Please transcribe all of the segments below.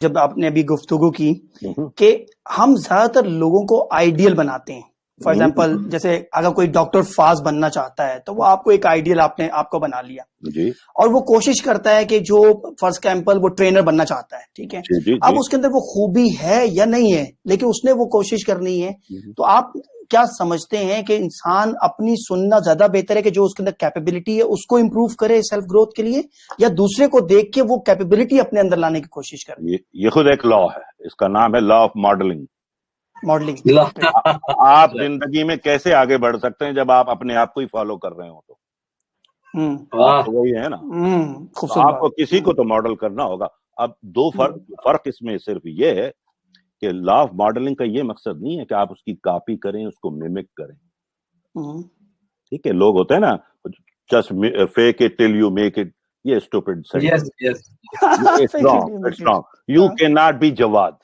جب آپ نے ابھی گفتگو کی کہ ہم زیادہ تر لوگوں کو آئیڈیل بناتے ہیں. فار ایگزامپل جیسے اگر کوئی ڈاکٹر فاز بننا چاہتا ہے تو وہ آپ کو ایک آئیڈیل آپ کو بنا لیا جی. اور وہ کوشش کرتا ہے کہ جو فرض ایگزامپل وہ ٹرینر بننا چاہتا ہے, ٹھیک ہے جی. اب اس کے اندر وہ خوبی ہے یا نہیں ہے, لیکن اس نے وہ کوشش کرنی ہے. تو آپ کیا سمجھتے ہیں کہ انسان اپنی سننا زیادہ بہتر ہے کہ جو اس کے اندر کیپیبلٹی ہے اس کو امپروو کرے سیلف گروتھ کے لیے, یا دوسرے کو دیکھ کے وہ کیپیبلٹی اپنے اندر لانے کی کوشش کرے؟ یہ خود ایک لا ہے, اس کا نام ہے لا آف ماڈلنگ. آپ زندگی میں کیسے آگے بڑھ سکتے ہیں جب آپ اپنے آپ کو ہی فالو کر رہے ہو؟ تو وہی ہے نا, آپ کو کسی کو تو ماڈل کرنا ہوگا. اب دو فرق اس میں صرف یہ ہے کہ لا آف ماڈلنگ کا یہ مقصد نہیں ہے کہ آپ اس کی کاپی کریں, اس کو میمک کریں. ٹھیک ہے, لوگ ہوتے ہیں نا just fake it till you make it, یہ stupid it's wrong. You cannot be Jawad,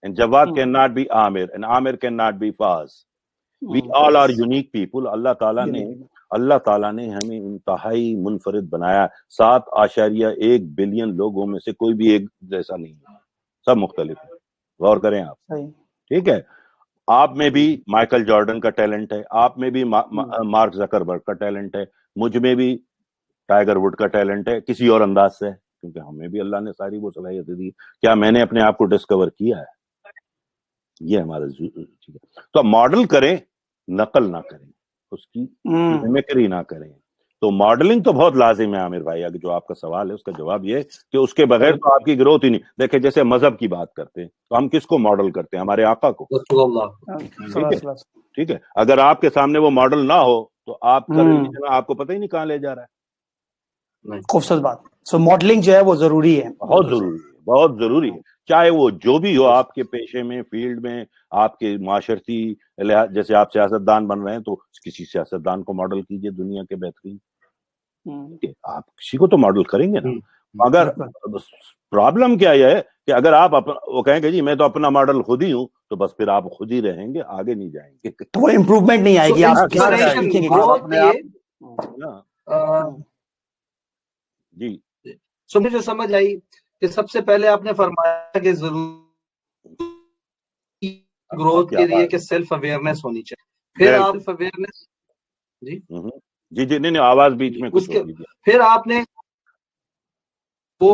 and Jawad cannot be Amir, and Amir cannot be Faz. We all are unique people. اللہ تعالیٰ نے ہمیں انتہائی منفرد بنایا. 7.1 بلین لوگوں میں سے کوئی بھی ایک جیسا نہیں ہے, سب مختلف ہیں. غور کریں آپ, ٹھیک ہے. آپ میں بھی مائیکل جارڈن کا ٹیلنٹ ہے, آپ میں بھی مارک زکربرگ کا ٹیلنٹ ہے, مجھ میں بھی ٹائیگر وڈ کا ٹیلنٹ ہے, کسی اور انداز سے, کیونکہ ہمیں بھی اللہ نے ساری وہ صلاحیتیں دی. کیا میں نے اپنے آپ کو ڈسکور کیا ہے؟ یہ ہمارا ٹھیک ہے. تو ماڈل کریں, نقل نہ کریں, اس کی میمکری نہ کریں. تو ماڈلنگ تو بہت لازم ہے عامر بھائی. اگر جو آپ کا سوال ہے اس کا جواب یہ ہے کہ اس کے بغیر تو آپ کی گروتھ ہی نہیں. دیکھیں جیسے مذہب کی بات کرتے ہیں تو ہم کس کو ماڈل کرتے ہیں؟ ہمارے آقا کو. ٹھیک ہے, اگر آپ کے سامنے وہ ماڈل نہ ہو تو آپ آپ کو پتہ ہی نہیں کہاں لے جا رہا ہے. خوبصورت بات. سو ماڈلنگ جو ہے وہ ضروری ہے, بہت ضروری ہے, بہت ضروری ہے. چاہے وہ جو بھی ہو, آپ کے پیشے میں, فیلڈ میں, آپ کے معاشرتی جیسے آپ سیاستدان بن رہے ہیں تو کسی سیاستدان کو ماڈل کیجئے دنیا کے بہترین. آپ کسی کو تو ماڈل کریں گے نا. اگر پرابلم کیا ہے کہ اگر آپ وہ کہیں گے جی میں تو اپنا ماڈل خود ہی ہوں, تو بس پھر آپ خود ہی رہیں گے, آگے نہیں جائیں گے, تو وہ امپروومنٹ نہیں آئے گی. جی سو مجھے سمجھ آئی کہ سب سے پہلے آپ نے فرمایا کہ ضرور گروتھ کے لیے کہ سیلف اویئرنیس ہونی چاہیے. پھر آپ سیلف اویئرنیس جی نہیں آواز بیچ میں کچھ ہو گئی. پھر آپ نے وہ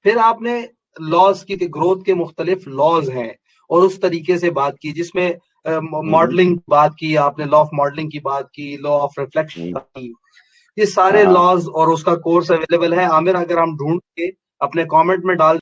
پھر آپ نے لاز کی کہ گروتھ کے مختلف لاز ہیں اور اس طریقے سے بات کی جس میں ماڈلنگ بات کی آپ نے, لا آف ماڈلنگ کی بات کی, لا آف ریفلیکشن کی. یہ سارے لاز اور اس کا کورس اویلیبل ہے عامر, اگر ہم ڈھونڈ کے اپنے کامنٹ میں ڈال